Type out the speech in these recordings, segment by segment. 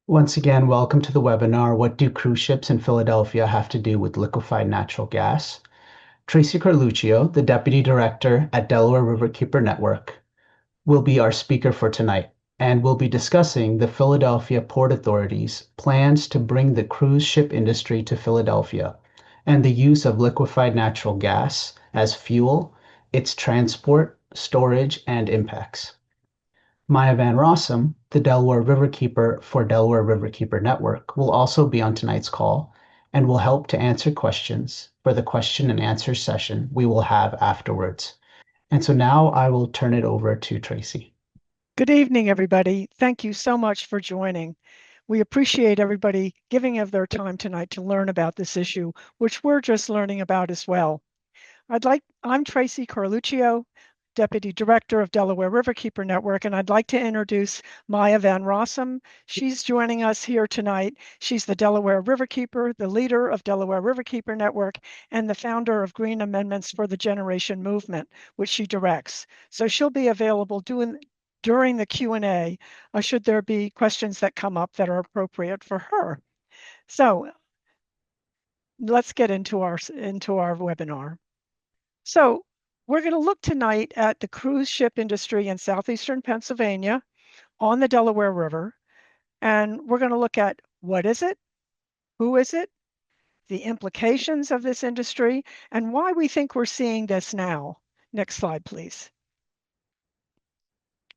Once again, welcome to the webinar, What Do Cruise Ships in Philadelphia Have to Do with Liquefied Natural Gas? Tracy Carluccio, the Deputy Director at Delaware Riverkeeper Network, will be our speaker for tonight, and we'll be discussing the Philadelphia Port Authority's plans to bring the cruise ship industry to Philadelphia and the use of liquefied natural gas as fuel, its transport, storage, and impacts. Maya Van Rossum, the Delaware Riverkeeper for Delaware Riverkeeper Network, will also be on tonight's call and will help to answer questions for the question and answer session we will have afterwards. And so now I will turn it over to Tracy. Good evening, everybody. Thank you so much for joining. We appreciate everybody giving of their time tonight to learn about this issue, which we're just learning about as well. I'm Tracy Carluccio, Deputy Director of Delaware Riverkeeper Network, and I'd like to introduce Maya Van Rossum. She's joining us here tonight. She's the Delaware Riverkeeper, the leader of Delaware Riverkeeper Network, and the founder of Green Amendments for the Generation Movement, which she directs. So she'll be available during the Q&A, should there be questions that come up that are appropriate for her. So let's get into our webinar. So we're going to look tonight at the cruise ship industry in southeastern Pennsylvania on the Delaware River. And we're going to look at what is it, who is it, the implications of this industry, and why we think we're seeing this now. Next slide, please.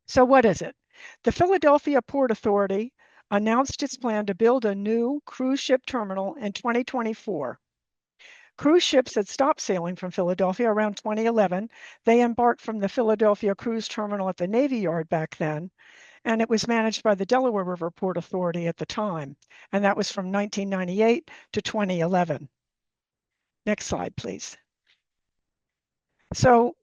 So what is it? The Philadelphia Port Authority announced its plan to build a new cruise ship terminal in 2024. Cruise ships had stopped sailing from Philadelphia around 2011. They embarked from the Philadelphia Cruise Terminal at the Navy Yard back then, and it was managed by the Delaware River Port Authority at the time, and that was from 1998 to 2011. Next slide, please. So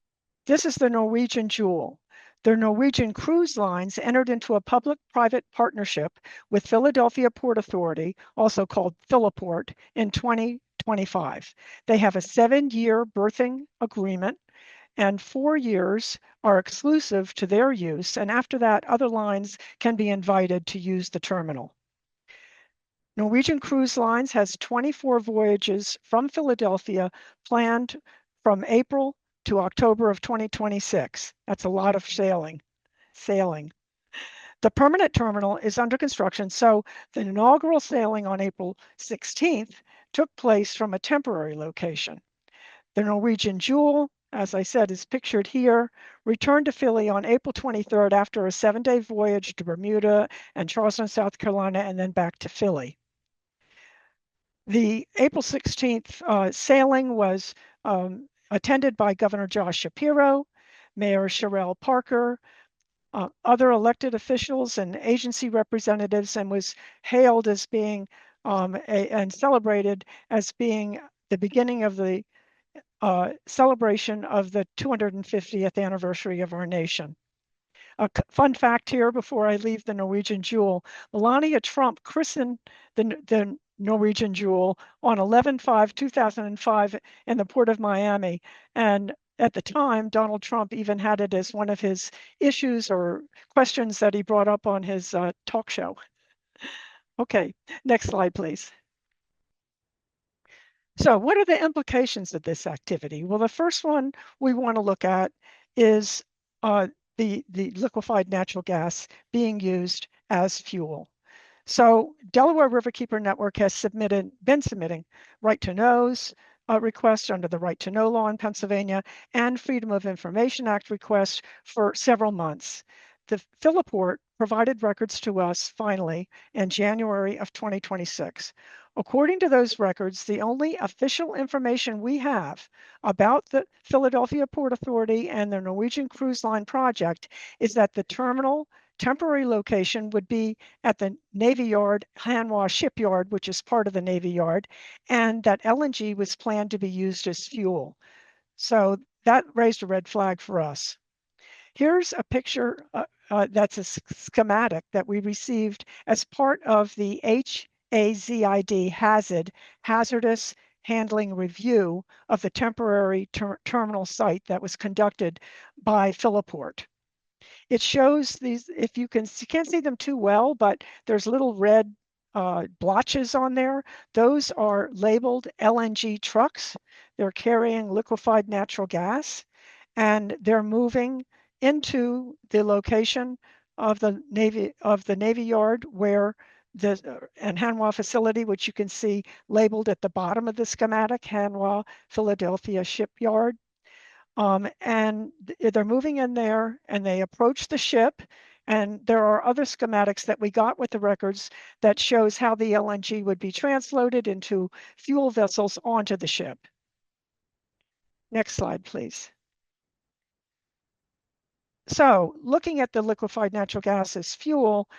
this is the Norwegian Jewel. The Norwegian Cruise Lines entered into a public-private partnership with Philadelphia Port Authority, also called Philiport, in 2025. They have a 7-year berthing agreement, and 4 years are exclusive to their use, and after that, other lines can be invited to use the terminal. Norwegian Cruise Lines has 24 voyages from Philadelphia planned from April to October of 2026. That's a lot of sailing. The permanent terminal is under construction, so the inaugural sailing on April 16th took place from a temporary location. The Norwegian Jewel, as I said, is pictured here, returned to Philly on April 23rd after a 7-day voyage to Bermuda and Charleston, South Carolina, and then back to Philly. The April 16th sailing was attended by Governor Josh Shapiro, Mayor Sherelle Parker, other elected officials and agency representatives, and was hailed as being and celebrated as being the beginning of the celebration of the 250th anniversary of our nation. A fun fact here before I leave the Norwegian Jewel, Melania Trump christened the Norwegian Jewel on 11/5/2005 in the Port of Miami. And at the time, Donald Trump even had it as one of his issues or questions that he brought up on his talk show. Okay, next slide, please. So what are the implications of this activity? Well, the first one we want to look at is the liquefied natural gas being used as fuel. So Delaware Riverkeeper Network has been submitting right to knows requests under the Right to Know law in Pennsylvania and Freedom of Information Act requests for several months. The Philiport provided records to us finally in January of 2026. According to those records, the only official information we have about the Philadelphia Port Authority and the Norwegian Cruise Line project is that the terminal temporary location would be at the Navy Yard, Hanwha Shipyard, which is part of the Navy Yard, and that LNG was planned to be used as fuel. So that raised a red flag for us. Here's a picture that's a schematic that we received as part of the HAZID hazardous handling review of the temporary terminal site that was conducted by Philiport. It shows these, if you can't see them too well, but there's little red blotches on there. Those are labeled LNG trucks. They're carrying liquefied natural gas, and they're moving into the location of the Navy Yard where the and Hanwha facility, which you can see labeled at the bottom of the schematic, Hanwha Philadelphia Shipyard. And they're moving in there and they approach the ship. And there are other schematics that we got with the records that shows how the LNG would be transloaded into fuel vessels onto the ship. Next slide, please. So looking at the liquefied natural gas as fuel,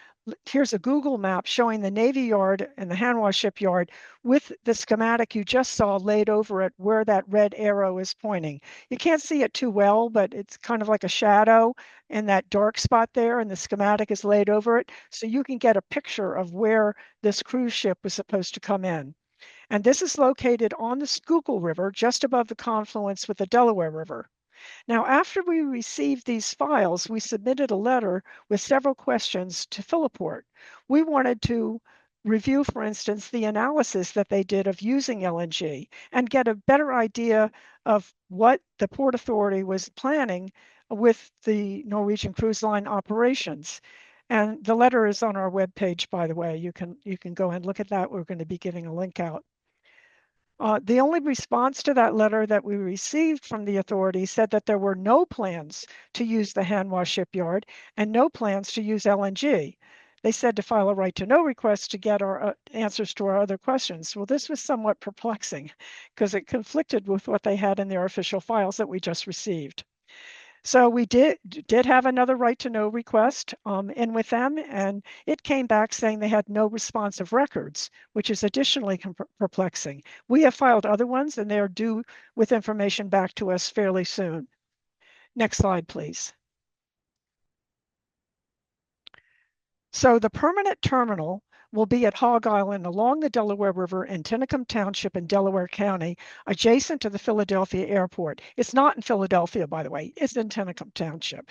here's a Google map showing the Navy Yard and the Hanwha shipyard with the schematic you just saw laid over it where that red arrow is pointing. You can't see it too well, but it's kind of like a shadow in that dark spot there, and the schematic is laid over it. So you can get a picture of where this cruise ship was supposed to come in. And this is located on the Schuylkill River, just above the confluence with the Delaware River. Now, after we received these files, we submitted a letter with several questions to Philiport. We wanted to review, for instance, the analysis that they did of using LNG and get a better idea of what the Port Authority was planning with the Norwegian Cruise Line operations. And the letter is on our webpage, by the way. You can go and look at that. We're going to be giving a link out. The only response to that letter that we received from the authority said that there were no plans to use the Hanwha shipyard and no plans to use LNG. They said to file a right to know request to get our answers to our other questions. Well, this was somewhat perplexing because it conflicted with what they had in their official files that we just received. So we did have another right to know request in with them, and it came back saying they had no responsive records, which is additionally perplexing. We have filed other ones, and they are due with information back to us fairly soon. Next slide, please. So the permanent terminal will be at Hog Island along the Delaware River in Tinicum Township in Delaware County, adjacent to the Philadelphia airport. It's not in Philadelphia, by the way. It's in Tinicum Township.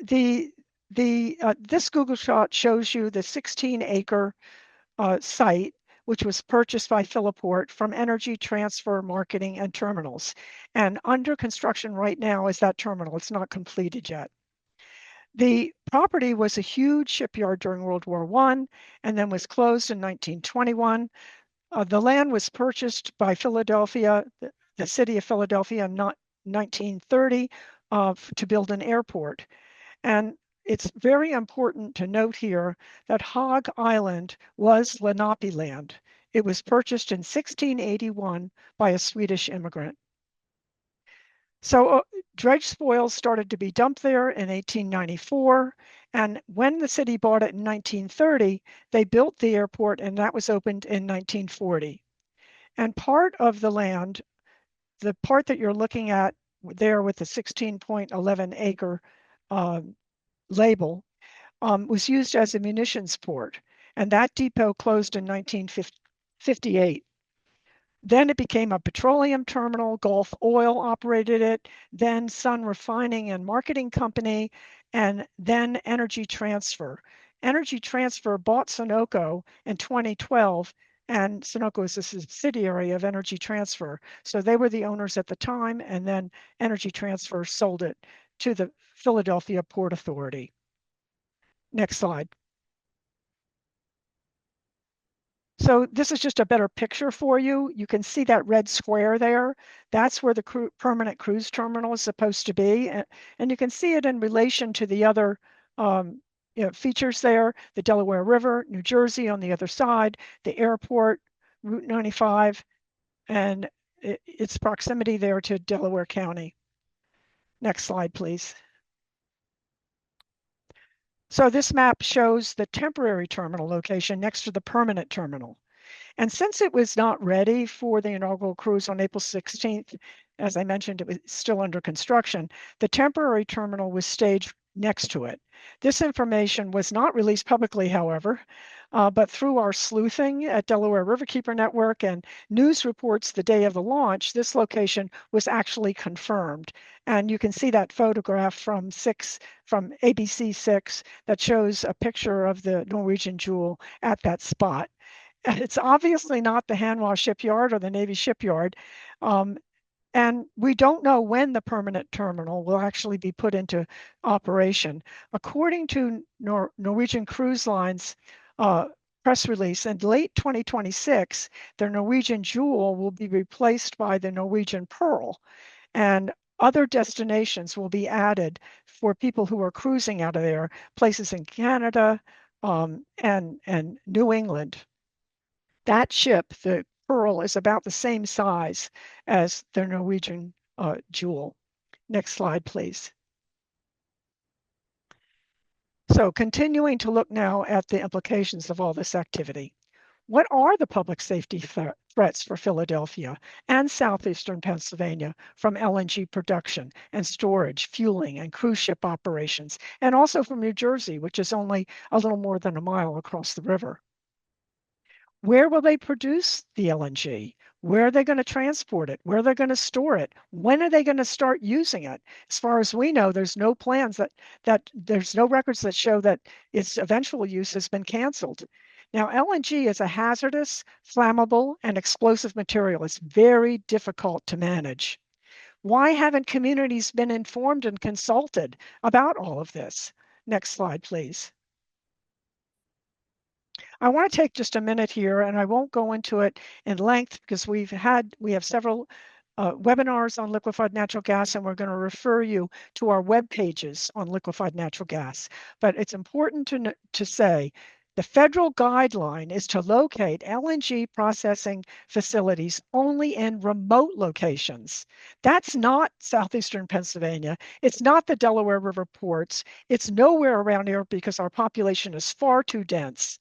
This Google shot shows you the 16-acre site, which was purchased by Philiport from Energy Transfer Marketing and Terminals. And under construction right now is that terminal. It's not completed yet. The property was a huge shipyard during World War I and then was closed in 1921. The land was purchased by Philadelphia, the city of Philadelphia in 1930 to build an airport. And it's very important to note here that Hog Island was Lenape land. It was purchased in 1681 by a Swedish immigrant. So dredge spoils started to be dumped there in 1894. And when the city bought it in 1930, they built the airport and that was opened in 1940. And part of the land, the part that you're looking at there with the 16.11 acre label, was used as a munitions port. And that depot closed in 1958. Then it became a petroleum terminal. Gulf Oil operated it, then Sun Refining and Marketing Company, and then Energy Transfer. Energy Transfer bought Sunoco in 2012, and Sunoco is a subsidiary of Energy Transfer. So they were the owners at the time, and then Energy Transfer sold it to the Philadelphia Port Authority. Next slide. So this is just a better picture for you. You can see that red square there. That's where the permanent cruise terminal is supposed to be. And you can see it in relation to the other features there, the Delaware River, New Jersey on the other side, the airport, Route 95, and its proximity there to Delaware County. Next slide, please. So this map shows the temporary terminal location next to the permanent terminal. And since it was not ready for the inaugural cruise on April 16th, as I mentioned, it was still under construction, the temporary terminal was staged next to it. This information was not released publicly, however, but through our sleuthing at Delaware Riverkeeper Network and news reports the day of the launch, this location was actually confirmed. And you can see that photograph from ABC 6 that shows a picture of the Norwegian Jewel at that spot. It's obviously not the Hanwha shipyard or the Navy shipyard. And we don't know when the permanent terminal will actually be put into operation. According to Norwegian Cruise Line's press release, in late 2026, the Norwegian Jewel will be replaced by the Norwegian Pearl, and other destinations will be added for people who are cruising out of there, places in Canada and New England. That ship, the Pearl, is about the same size as the Norwegian Jewel. Next slide, please. So continuing to look now at the implications of all this activity. What are the public safety threats for Philadelphia and southeastern Pennsylvania from LNG production and storage, fueling, and cruise ship operations, and also from New Jersey, which is only a little more than a mile across the river? Where will they produce the LNG? Where are they going to transport it? Where are they going to store it? When are they going to start using it? As far as we know, there's no plans that there's no records that show that its eventual use has been canceled. Now, LNG is a hazardous, flammable, and explosive material. It's very difficult to manage. Why haven't communities been informed and consulted about all of this? Next slide, please. I want to take just a minute here, and I won't go into it in length because we have several webinars on liquefied natural gas, and we're going to refer you to our web pages on liquefied natural gas. But it's important to say the federal guideline is to locate LNG processing facilities only in remote locations. That's not southeastern Pennsylvania. It's not the Delaware River ports. It's nowhere around here because our population is far too dense.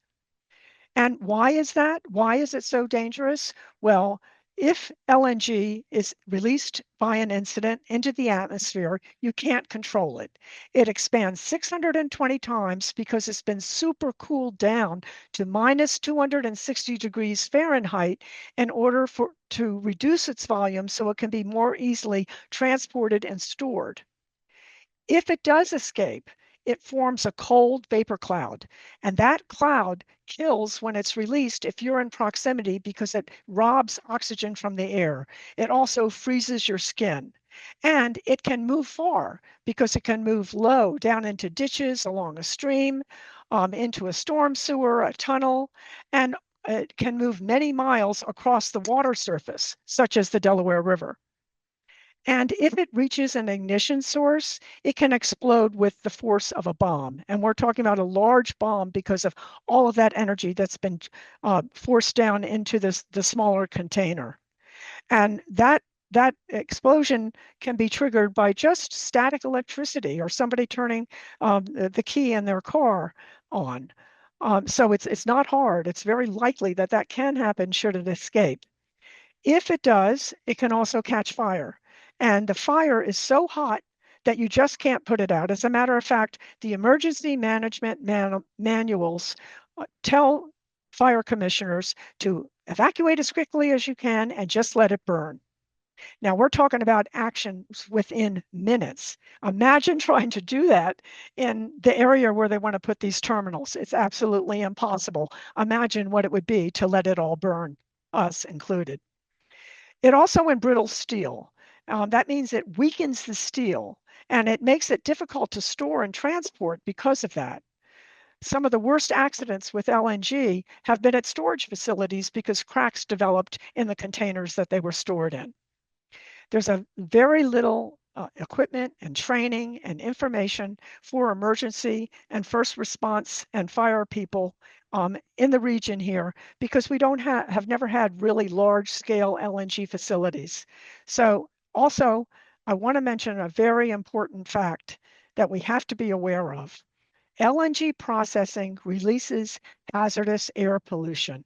And why is that? Why is it so dangerous? Well, if LNG is released by an incident into the atmosphere, you can't control it. It expands 620 times because it's been super cooled down to minus 260 degrees Fahrenheit in order to reduce its volume so it can be more easily transported and stored. If it does escape, it forms a cold vapor cloud, and that cloud kills when it's released if you're in proximity because it robs oxygen from the air. It also freezes your skin. And it can move far because it can move low down into ditches, along a stream, into a storm sewer, a tunnel, and it can move many miles across the water surface, such as the Delaware River. And if it reaches an ignition source, it can explode with the force of a bomb. And we're talking about a large bomb because of all of that energy that's been forced down into the smaller container. And that explosion can be triggered by just static electricity or somebody turning the key in their car on. So it's not hard. It's very likely that that can happen should it escape. If it does, it can also catch fire. And the fire is so hot that you just can't put it out. As a matter of fact, the emergency management manuals tell fire commissioners to evacuate as quickly as you can and just let it burn. Now, we're talking about actions within minutes. Imagine trying to do that in the area where they want to put these terminals. It's absolutely impossible. Imagine what it would be to let it all burn, us included. It also embrittles steel. That means it weakens the steel and it makes it difficult to store and transport because of that. Some of the worst accidents with LNG have been at storage facilities because cracks developed in the containers that they were stored in. There's a very little equipment and training and information for emergency and first response and fire people in the region here because we don't have never had really large scale LNG facilities. So also, I want to mention a very important fact that we have to be aware of. LNG processing releases hazardous air pollution.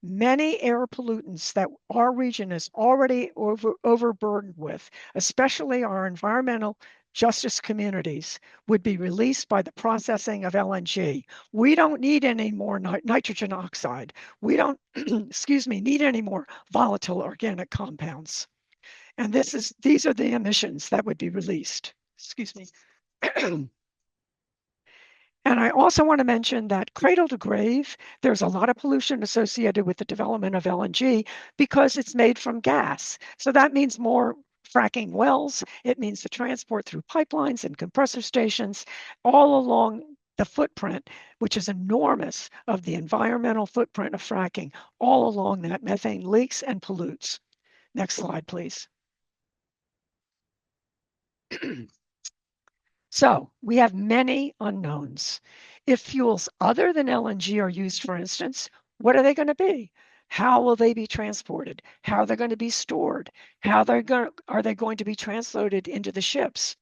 Many air pollutants that our region is already overburdened with, especially our environmental justice communities would be released by the processing of LNG. We don't need any more nitrogen oxide. We don't, excuse me, need any more volatile organic compounds. And these are the emissions that would be released. Excuse me. And I also want to mention that cradle to grave, there's a lot of pollution associated with the development of LNG because it's made from gas. So that means more fracking wells. It means the transport through pipelines and compressor stations all along the footprint, which is enormous, of the environmental footprint of fracking. All along that, methane leaks and pollutes. Next slide, please. So we have many unknowns. If fuels other than LNG are used, for instance, what are they going to be? How will they be transported? How are they going to be stored? Are they going to be transloaded into the ships?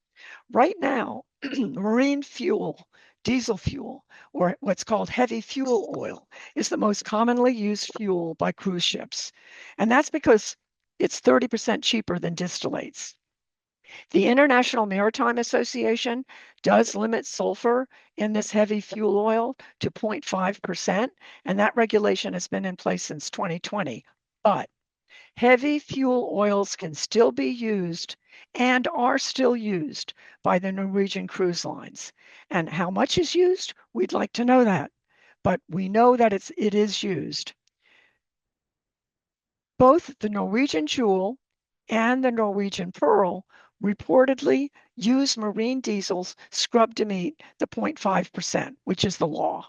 Right now, marine fuel, diesel fuel, or what's called heavy fuel oil, is the most commonly used fuel by cruise ships. And that's because it's 30% cheaper than distillates. The International Maritime Association does limit sulfur in this heavy fuel oil to 0.5%, and that regulation has been in place since 2020. But heavy fuel oils can still be used and are still used by the Norwegian cruise lines. And how much is used? We'd like to know that, but we know that it is used. Both the Norwegian Jewel and the Norwegian Pearl reportedly use marine diesels scrubbed to meet the 0.5%, which is the law.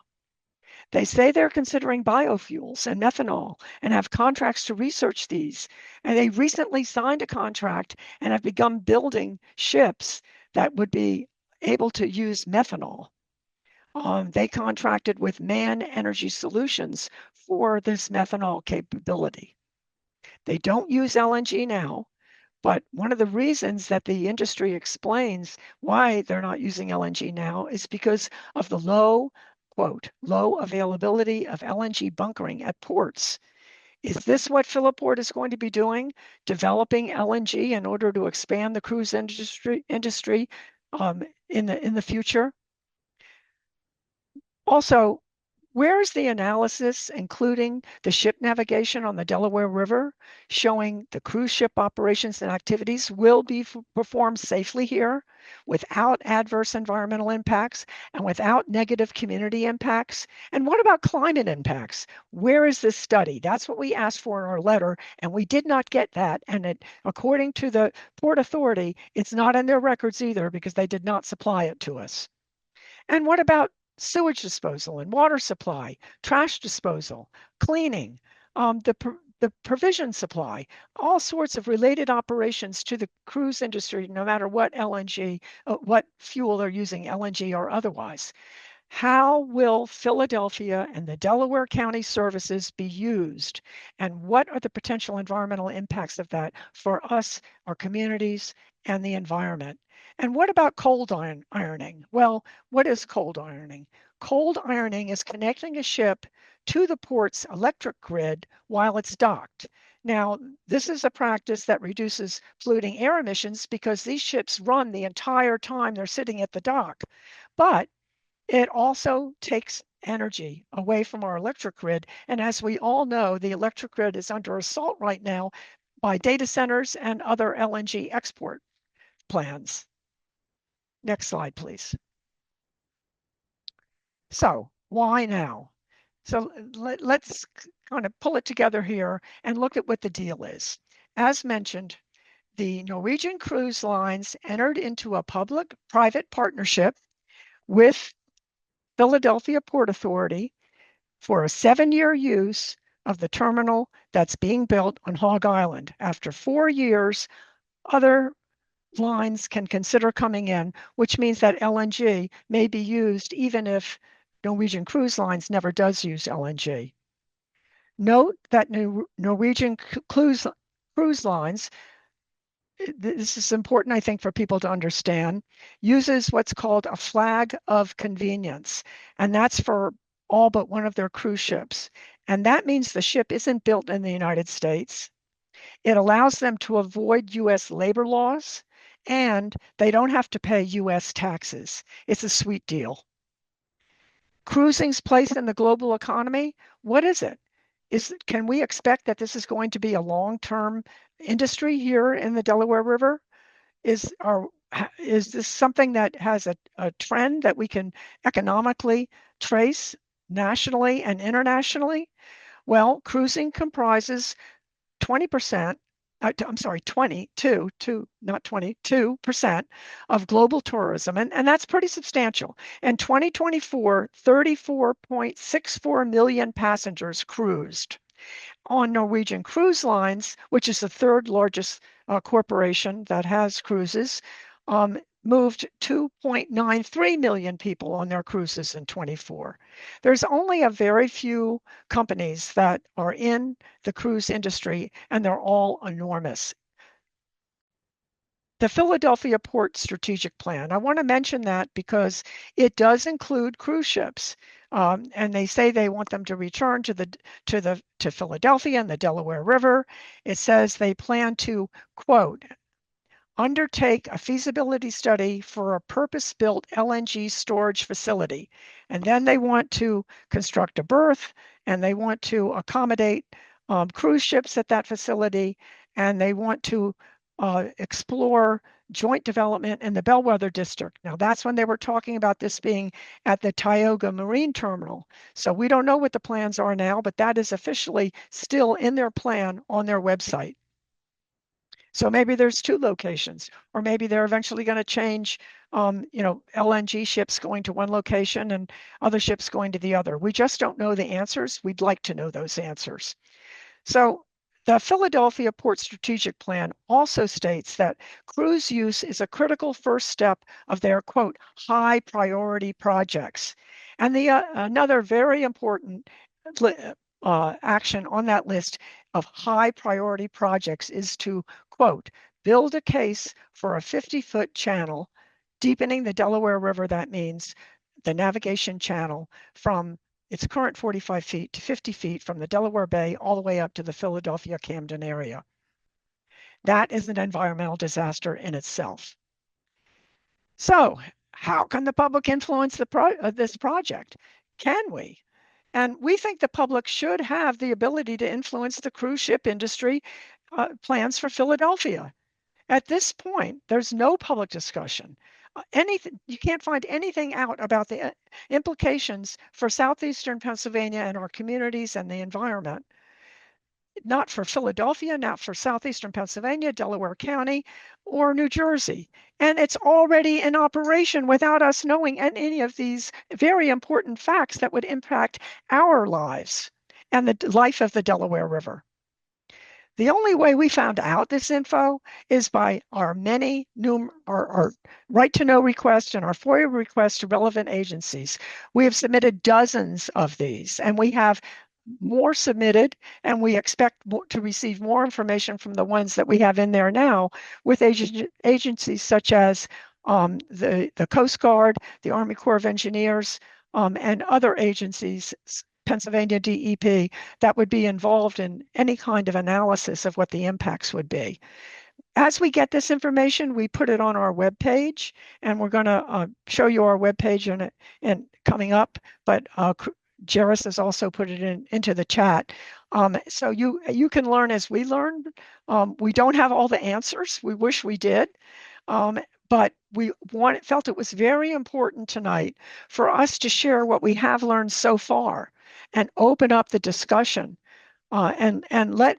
They say they're considering biofuels and methanol and have contracts to research these. And they recently signed a contract and have begun building ships that would be able to use methanol. They contracted with Man Energy Solutions for this methanol capability. They don't use LNG now, but one of the reasons that the industry explains why they're not using LNG now is because of the low availability of LNG bunkering at ports. Is this what Philiport is going to be doing? Developing LNG in order to expand the cruise industry in the future? Also, where is the analysis, including the ship navigation on the Delaware River, showing the cruise ship operations and activities will be performed safely here without adverse environmental impacts and without negative community impacts? And what about climate impacts? Where is this study? That's what we asked for in our letter, and we did not get that. And according to the Port Authority, it's not in their records either because they did not supply it to us. And what about sewage disposal and water supply, trash disposal, cleaning, the provision supply, all sorts of related operations to the cruise industry, no matter what LNG, what fuel they're using, LNG or otherwise. How will Philadelphia and the Delaware County services be used? And what are the potential environmental impacts of that for us, our communities, and the environment? And what about cold ironing? Well, what is cold ironing? Cold ironing is connecting a ship to the port's electric grid while it's docked. Now, this is a practice that reduces polluting air emissions because these ships run the entire time they're sitting at the dock. But it also takes energy away from our electric grid. And as we all know, the electric grid is under assault right now by data centers and other LNG export plans. Next slide, please. So why now? So let's kind of pull it together here and look at what the deal is. As mentioned, the Norwegian Cruise Lines entered into a public-private partnership with Philadelphia Port Authority for a 7-year use of the terminal that's being built on Hog Island. After 4 years, other lines can consider coming in, which means that LNG may be used even if Norwegian Cruise Lines never does use LNG. Note that Norwegian cruise lines, this is important, I think, for people to understand, uses what's called a flag of convenience, and that's for all but one of their cruise ships. And that means the ship isn't built in the United States. It allows them to avoid US labor laws and they don't have to pay US taxes. It's a sweet deal. Cruising's place in the global economy, what is it? Can we expect that this is going to be a long-term industry here in the Delaware River? Is our is this something that has a trend that we can economically trace nationally and internationally? Well, cruising comprises 20%, I'm sorry, 22% of global tourism. And that's pretty substantial. In 2024, 34.64 million passengers cruised on Norwegian Cruise Lines, which is the third largest corporation that has cruises, moved 2.93 million people on their cruises in 24. There's only a very few companies that are in the cruise industry, and they're all enormous. The Philadelphia Port Strategic Plan. I want to mention that because it does include cruise ships, and they say they want them to return to Philadelphia and the Delaware River. It says they plan to, quote, undertake a feasibility study for a purpose-built LNG storage facility. And then they want to construct a berth, and they want to accommodate cruise ships at that facility, and they want to explore joint development in the Bellwether District. Now, that's when they were talking about this being at the Tioga Marine Terminal. So we don't know what the plans are now, but that is officially still in their plan on their website. So maybe there's two locations, or maybe they're eventually going to change, LNG ships going to one location and other ships going to the other. We just don't know the answers. We'd like to know those answers. So the Philadelphia Port Strategic Plan also states that cruise use is a critical first step of their, quote, high priority projects. And another very important action on that list of high priority projects is to, quote, build a case for a 50-foot channel deepening the Delaware River. That means the navigation channel from its current 45 feet to 50 feet from the Delaware Bay all the way up to the Philadelphia Camden area. That is an environmental disaster in itself. So how can the public influence this project? Can we? And we think the public should have the ability to influence the cruise ship industry plans for Philadelphia. At this point, there's no public discussion. Anything, you can't find anything out about the implications for southeastern Pennsylvania and our communities and the environment. Not for Philadelphia, not for southeastern Pennsylvania, Delaware County, or New Jersey. And it's already in operation without us knowing any of these very important facts that would impact our lives and the life of the Delaware River. The only way we found out this info is by our many our right to know requests and our FOIA requests to relevant agencies. We have submitted dozens of these, and we have more submitted, and we expect to receive more information from the ones that we have in there now with agencies such as the Coast Guard, the Army Corps of Engineers, and other agencies, Pennsylvania DEP, that would be involved in any kind of analysis of what the impacts would be. As we get this information, we put it on our webpage, and we're going to show you our webpage in coming up, but Jairus has also put it into the chat. So you can learn as we learn. We don't have all the answers. We wish we did. But we felt it was very important tonight for us to share what we have learned so far and open up the discussion and let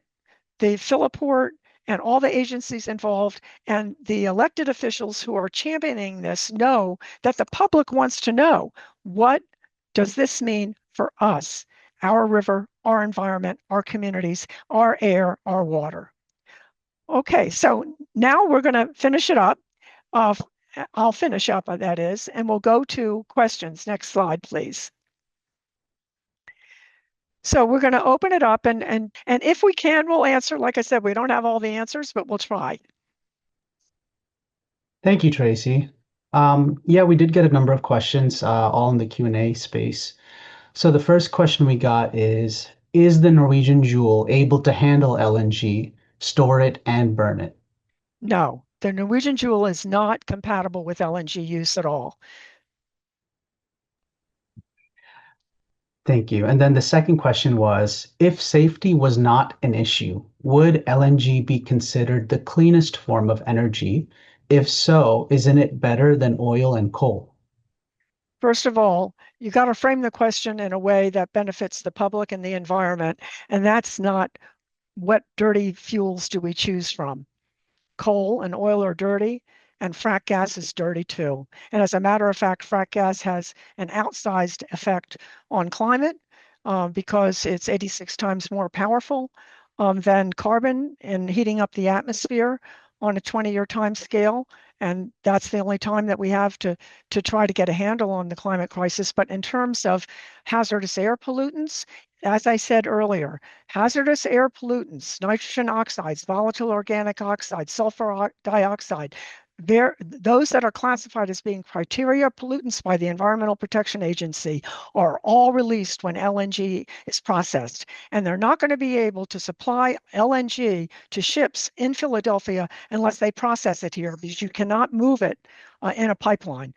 the Philiport and all the agencies involved and the elected officials who are championing this know that the public wants to know, what does this mean for us, our river, our environment, our communities, our air, our water? Okay, so now we're going to finish it up. I'll finish up, that is, and we'll go to questions. Next slide, please. So we're going to open it up, and if we can, we'll answer. Like I said, we don't have all the answers, but we'll try. Thank you, Tracy. Yeah, we did get a number of questions, all in the Q&A space. So the first question we got is the Norwegian Jewel able to handle LNG, store it, and burn it? No. The Norwegian Jewel is not compatible with LNG use at all. Thank you. And then the second question was, if safety was not an issue, would LNG be considered the cleanest form of energy? If so, isn't it better than oil and coal? First of all, you got to frame the question in a way that benefits the public and the environment, and that's not what dirty fuels do we choose from. Coal and oil are dirty, and frack gas is dirty too. And as a matter of fact, frack gas has an outsized effect on climate because it's 86 times more powerful than carbon in heating up the atmosphere on a 20-year time scale. And that's the only time that we have to try to get a handle on the climate crisis. But in terms of hazardous air pollutants, as I said earlier, hazardous air pollutants, nitrogen oxides, volatile organic oxides, sulfur dioxide, those that are classified as being criteria pollutants by the Environmental Protection Agency are all released when LNG is processed. And they're not going to be able to supply LNG to ships in Philadelphia unless they process it here, because you cannot move it in a pipeline.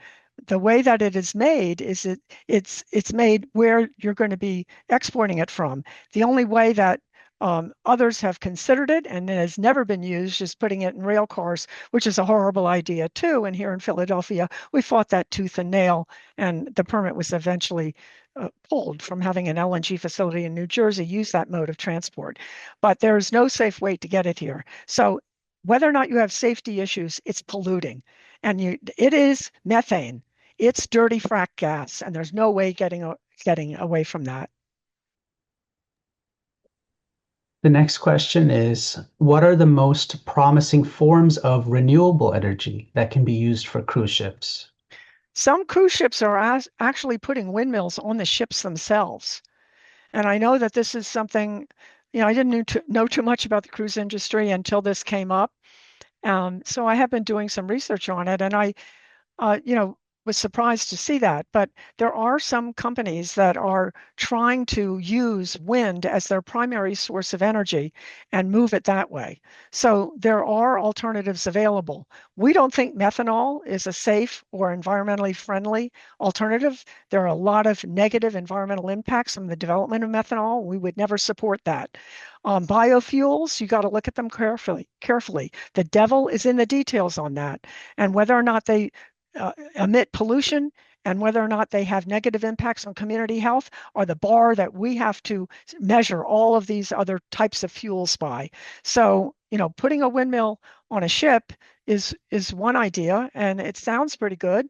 The way that it is made is it's made where you're going to be exporting it from. The only way that others have considered it and it has never been used is putting it in rail cars, which is a horrible idea too. And here in Philadelphia, we fought that tooth and nail, and the permit was eventually pulled from having an LNG facility in New Jersey use that mode of transport. But there is no safe way to get it here. So whether or not you have safety issues, it's polluting. And it is methane. It's dirty frack gas, and there's no way getting away from that. The next question is, what are the most promising forms of renewable energy that can be used for cruise ships? Some cruise ships are actually putting windmills on the ships themselves. And I know that this is something, I didn't know too much about the cruise industry until this came up. So I have been doing some research on it, and I was surprised to see that. But there are some companies that are trying to use wind as their primary source of energy and move it that way. So there are alternatives available. We don't think methanol is a safe or environmentally friendly alternative. There are a lot of negative environmental impacts from the development of methanol. We would never support that. Biofuels, you got to look at them carefully. The devil is in the details on that, and whether or not they emit pollution and whether or not they have negative impacts on community health are the bar that we have to measure all of these other types of fuels by. So, putting a windmill on a ship is one idea, and it sounds pretty good.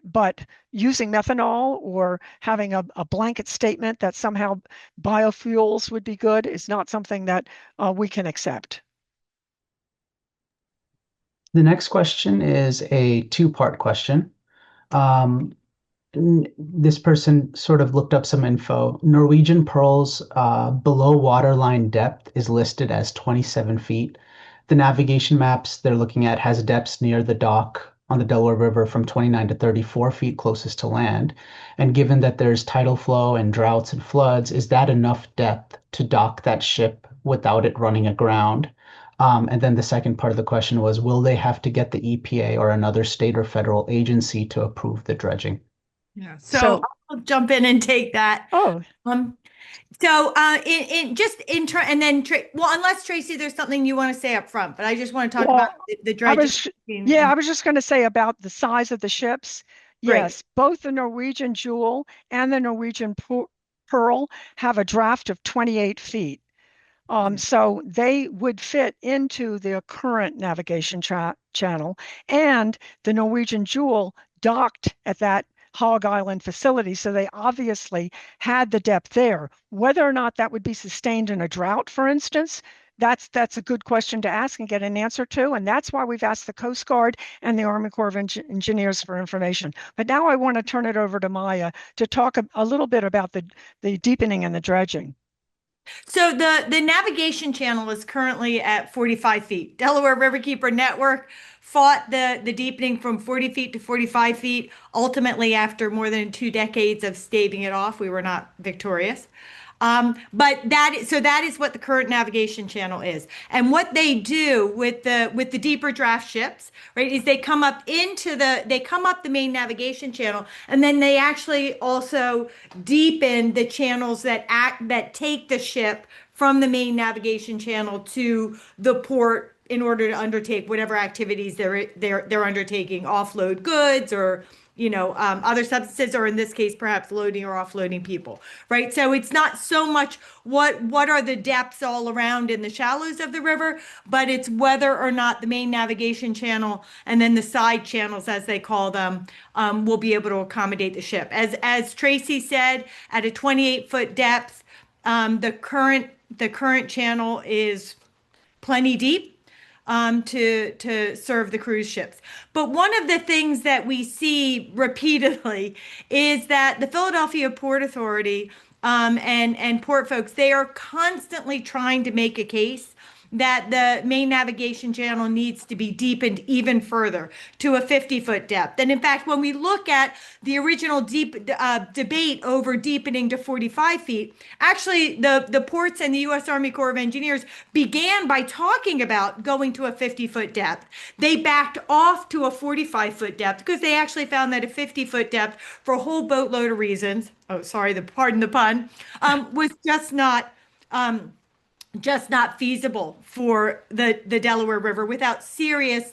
But using methanol or having a blanket statement that somehow biofuels would be good is not something that we can accept. The next question is a two-part question. Um, this person sort of looked up some info. Norwegian Pearl's below waterline depth is listed as 27 feet. The navigation maps they're looking at has depths near the dock on the Delaware River from 29 to 34 feet closest to land. And given that there's tidal flow and droughts and floods, is that enough depth to dock that ship without it running aground? And then the second part of the question was, will they have to get the EPA or another state or federal agency to approve the dredging? Yeah. So So, I'll jump in and take that. oh, Um, in just in turn, and then well, unless Tracy, there's something you want to say up front, but I just want to talk about well, the I dredging. was, yeah, I was just going to say about the size of the ships. Great. Yes, both the Norwegian Jewel and the Norwegian Pearl have a draft of 28 feet. So they would fit into the current navigation channel, and the Norwegian Jewel docked at that Hog Island facility. So they obviously had the depth there. Whether or not that would be sustained in a drought, for instance, that's a good question to ask and get an answer to. And that's why we've asked the Coast Guard and the Army Corps of Engineers for information. But now I want to turn it over to Maya to talk a little bit about the deepening and the dredging. So the navigation channel is currently at 45 feet. Delaware Riverkeeper Network fought the deepening from 40 feet to 45 feet. Ultimately, after more than 2 decades of staving it off, we were not victorious. But that is what the current navigation channel is. And what they do with the deeper draft ships, right, is they come up the main navigation channel, and then they actually also deepen the channels that take the ship from the main navigation channel to the port in order to undertake whatever activities they're undertaking, offload goods or other substances, or in this case, perhaps loading or offloading people, right? So it's not so much what are the depths all around in the shallows of the river, but it's whether or not the main navigation channel and then the side channels, as they call them, will be able to accommodate the ship. As Tracy said, at a 28-foot depth, the current channel is plenty deep to serve the cruise ships. But one of the things that we see repeatedly is that the Philadelphia Port Authority and port folks, they are constantly trying to make a case that the main navigation channel needs to be deepened even further to a 50-foot depth. And in fact, when we look at the original debate over deepening to 45 feet, actually the ports and the U.S. Army Corps of Engineers began by talking about going to a 50-foot depth. They backed off to a 45-foot depth because they actually found that a 50-foot depth, for a whole boatload of reasons, pardon the pun, was just not feasible for the Delaware River without serious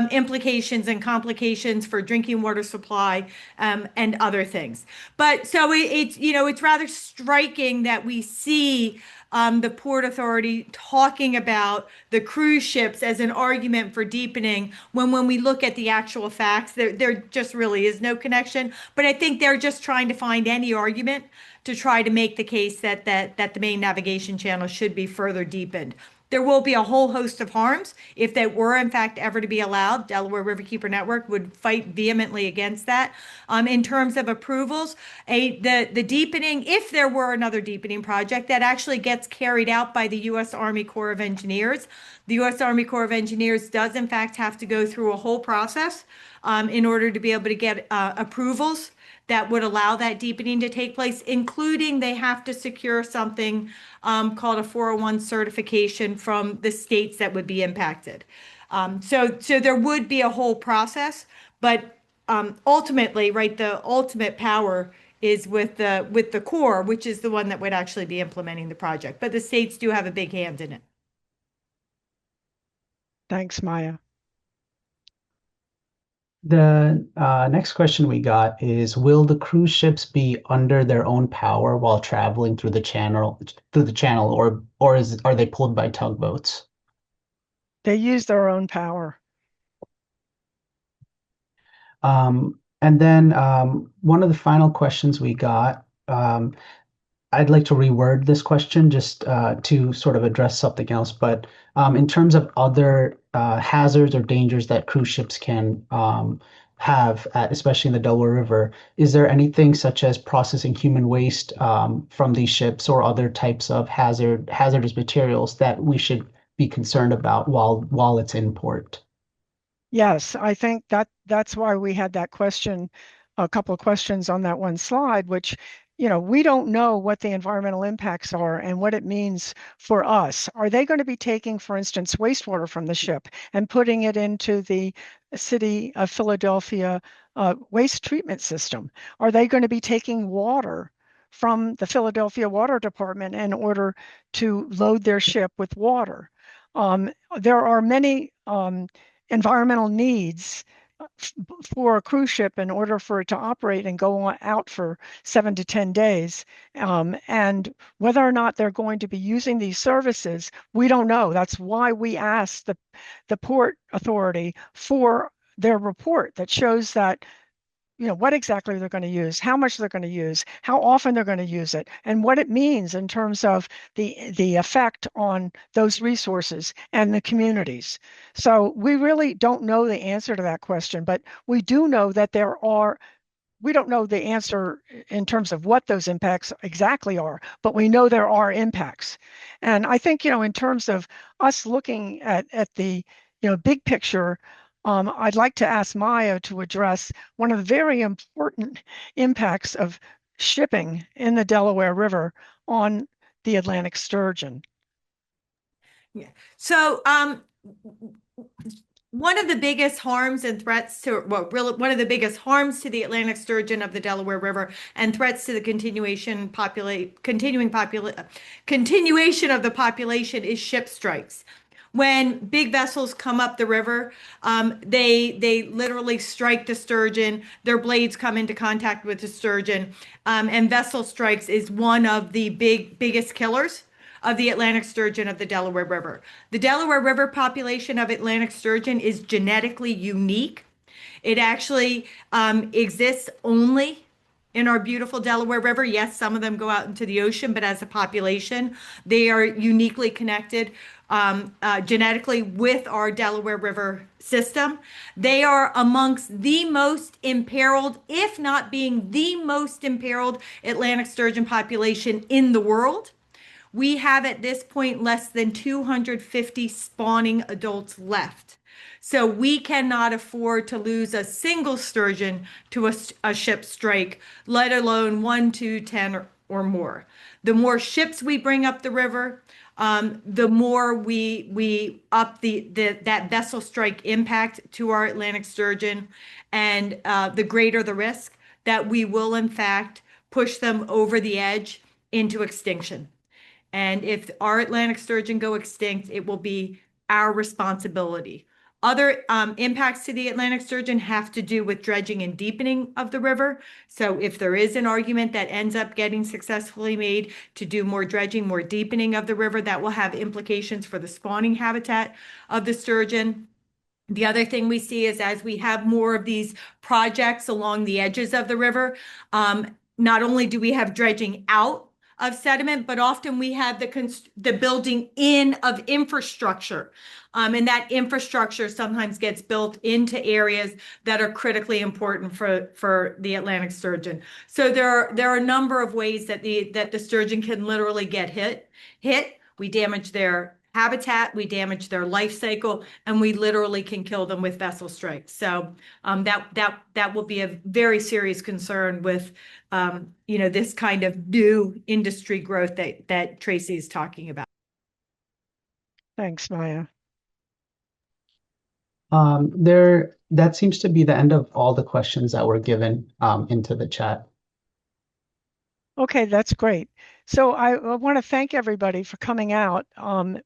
implications and complications for drinking water supply and other things. But so it's rather striking that we see the Port Authority talking about the cruise ships as an argument for deepening when we look at the actual facts, there just really is no connection. But I think they're just trying to find any argument to try to make the case that the main navigation channel should be further deepened. There will be a whole host of harms if they were, in fact, ever to be allowed. Delaware Riverkeeper Network would fight vehemently against that. In terms of approvals, the deepening, if there were another deepening project that actually gets carried out by the U.S. Army Corps of Engineers, the U.S. Army Corps of Engineers does, in fact, have to go through a whole process in order to be able to get approvals that would allow that deepening to take place, including they have to secure something called a 401 certification from the states that would be impacted. So there would be a whole process, but ultimately, right, the ultimate power is with the Corps, which is the one that would actually be implementing the project. But the states do have a big hand in it. Thanks, Maya. The next question we got is, will the cruise ships be under their own power while traveling through the channel, or are they pulled by tugboats? They use their own power. And then one of the final questions we got, I'd like to reword this question just to sort of address something else. But in terms of other hazards or dangers that cruise ships can have, especially in the Delaware River, is there anything such as processing human waste from these ships or other types of hazardous materials that we should be concerned about while it's in port? Yes, I think that's why we had that question, a couple of questions on that one slide, which, we don't know what the environmental impacts are and what it means for us. Are they going to be taking, for instance, wastewater from the ship and putting it into the city of Philadelphia waste treatment system? Are they going to be taking water from the Philadelphia Water Department in order to load their ship with water? There are many environmental needs for a cruise ship in order for it to operate and go out for 7 to 10 days. And whether or not they're going to be using these services, we don't know. That's why we asked the Port Authority for their report that shows that what exactly they're going to use, how much they're going to use, how often they're going to use it, and what it means in terms of the effect on those resources and the communities. So we really don't know the answer to that question, but we do know that we don't know the answer in terms of what those impacts exactly are, but we know there are impacts. And I think, in terms of us looking at the, big picture, I'd like to ask Maya to address one of the very important impacts of shipping in the Delaware River on the Atlantic sturgeon. Yeah. So, one of the biggest harms and threats to, well, really, one of the biggest harms to the Atlantic sturgeon of the Delaware River and threats to the continuation of the population is ship strikes. When big vessels come up the river, they literally strike the sturgeon. Their blades come into contact with the sturgeon, and vessel strikes is one of the biggest killers of the Atlantic sturgeon of the Delaware River. The Delaware River population of Atlantic sturgeon is genetically unique. It actually exists only in our beautiful Delaware River. Yes, some of them go out into the ocean, but as a population, they are uniquely connected genetically with our Delaware River system. They are amongst the most imperiled, if not being the most imperiled Atlantic sturgeon population in the world. We have at this point less than 250 spawning adults left. So we cannot afford to lose a single sturgeon to a ship strike, let alone 1, 2, 10, or more. The more ships we bring up the river, the more we up that vessel strike impact to our Atlantic sturgeon, and the greater the risk that we will in fact push them over the edge into extinction. And if our Atlantic sturgeon go extinct, it will be our responsibility. Other impacts to the Atlantic sturgeon have to do with dredging and deepening of the river. So if there is an argument that ends up getting successfully made to do more dredging, more deepening of the river, that will have implications for the spawning habitat of the sturgeon. The other thing we see is as we have more of these projects along the edges of the river, not only do we have dredging out of sediment, but often we have the building in of infrastructure. And that infrastructure sometimes gets built into areas that are critically important for the Atlantic sturgeon. So there are a number of ways that the sturgeon can literally get hit. We damage their habitat, we damage their life cycle, and we literally can kill them with vessel strikes. So that will be a very serious concern with this kind of new industry growth that Tracy is talking about. Thanks, Maya. That seems to be the end of all the questions that were given into the chat. Okay, that's great. So I want to thank everybody for coming out.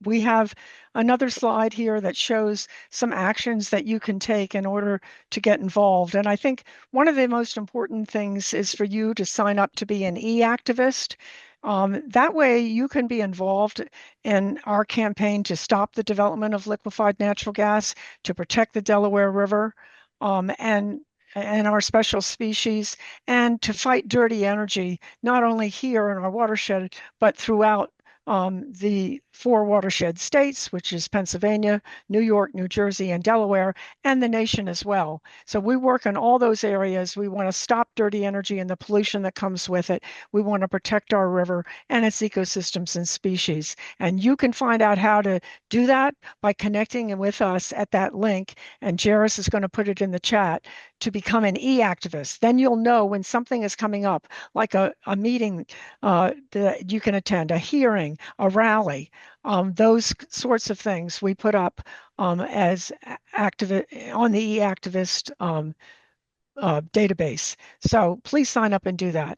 We have another slide here that shows some actions that you can take in order to get involved. And I think one of the most important things is for you to sign up to be an e-activist. That way you can be involved in our campaign to stop the development of liquefied natural gas, to protect the Delaware River, and our special species, and to fight dirty energy, not only here in our watershed, but throughout the 4 watershed states, which is Pennsylvania, New York, New Jersey, and Delaware, and the nation as well. So we work in all those areas. We want to stop dirty energy and the pollution that comes with it. We want to protect our river and its ecosystems and species. And you can find out how to do that by connecting with us at that link. And Jairus is going to put it in the chat to become an e-activist. Then you'll know when something is coming up, like a meeting that you can attend, a hearing, a rally, those sorts of things we put up as on the e-activist database. So please sign up and do that.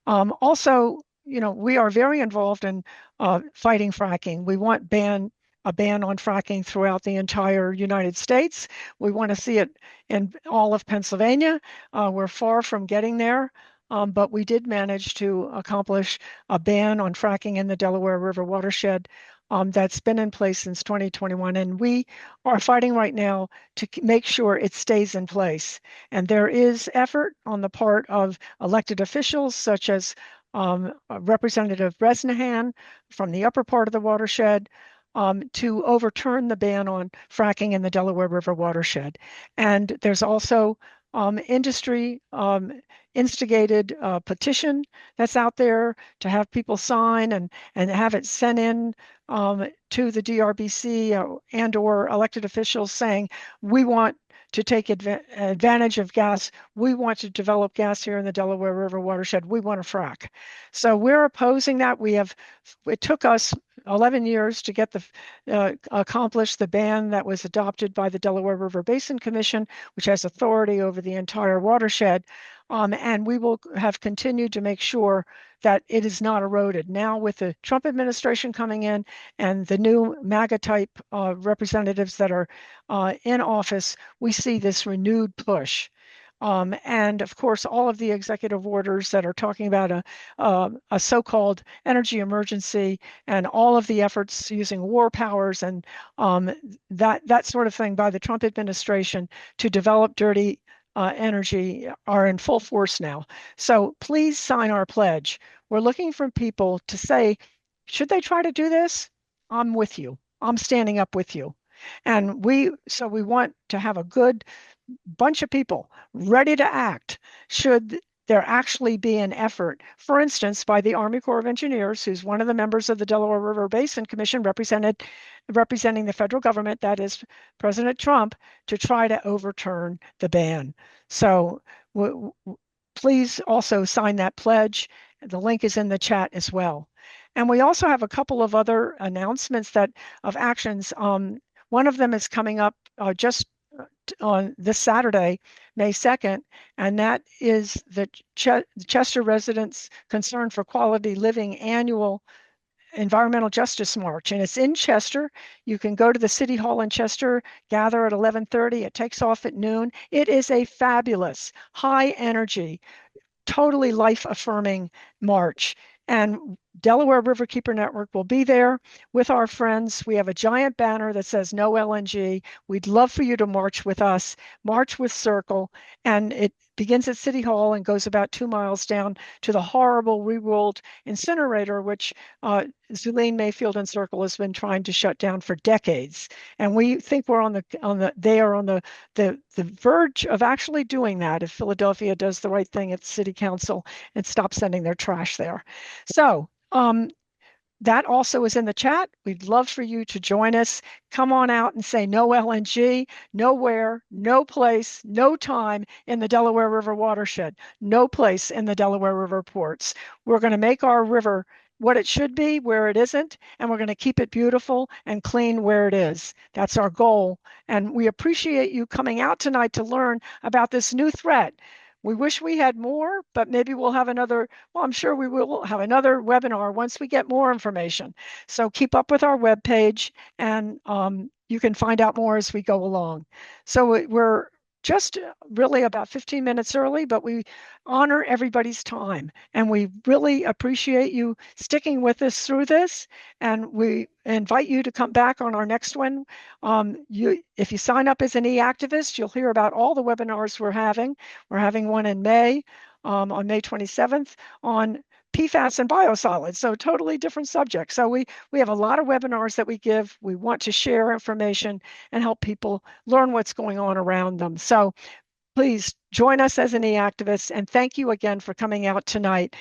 Also, we are very involved in fighting fracking. We want a ban on fracking throughout the entire United States. We want to see it in all of Pennsylvania. We're far from getting there, but we did manage to accomplish a ban on fracking in the Delaware River watershed that's been in place since 2021. And we are fighting right now to make sure it stays in place. And there is effort on the part of elected officials, such as Representative Bresnahan from the upper part of the watershed, to overturn the ban on fracking in the Delaware River watershed. And there's also industry instigated petition that's out there to have people sign and have it sent in to the DRBC and or elected officials saying, we want to take advantage of gas. We want to develop gas here in the Delaware River watershed. We want to frack. So we're opposing that. It took us 11 years to get accomplish the ban that was adopted by the Delaware River Basin Commission, which has authority over the entire watershed. And we will have continued to make sure that it is not eroded. Now, with the Trump administration coming in and the new MAGA type representatives that are in office, we see this renewed push. And of course, all of the executive orders that are talking about a so-called energy emergency and all of the efforts using war powers and that sort of thing by the Trump administration to develop dirty energy are in full force now. So please sign our pledge. We're looking for people to say, should they try to do this? I'm with you. I'm standing up with you. And we want to have a good bunch of people ready to act should there actually be an effort, for instance, by the Army Corps of Engineers, who's one of the members of the Delaware River Basin Commission representing the federal government, that is President Trump, to try to overturn the ban. So please also sign that pledge. The link is in the chat as well. And we also have a couple of other announcements of actions. One of them is coming up just on this Saturday, May 2nd, and that is the Chester Residents Concern for Quality Living annual Environmental Justice March, and it's in Chester. You can go to the City Hall in Chester, gather at 11:30. It takes off at noon. It is a fabulous, high energy, totally life-affirming march. And Delaware Riverkeeper Network will be there with our friends. We have a giant banner that says no LNG. We'd love for you to march with us, march with Circle. And it begins at City Hall and goes about 2 miles down to the horrible rerolled incinerator, which Zulene Mayfield and Circle has been trying to shut down for decades. And we think they are on the verge of actually doing that if Philadelphia does the right thing at City Council and stops sending their trash there. So that also is in the chat. We'd love for you to join us. Come on out and say no LNG, nowhere, no place, no time in the Delaware River watershed, no place in the Delaware River ports. We're going to make our river what it should be where it isn't, and we're going to keep it beautiful and clean where it is. That's our goal. And we appreciate you coming out tonight to learn about this new threat. We wish we had more, but maybe we'll have another, well, I'm sure we will have another webinar once we get more information. So keep up with our webpage, and you can find out more as we go along. So we're just really about 15 minutes early, but we honor everybody's time, and we really appreciate you sticking with us through this, and we invite you to come back on our next one. If you sign up as an e-activist, you'll hear about all the webinars we're having. We're having one in May, on May 27th, on PFAS and biosolids, so totally different subjects. So we have a lot of webinars that we give. We want to share information and help people learn what's going on around them. So please join us as an e-activist, and thank you again for coming out tonight.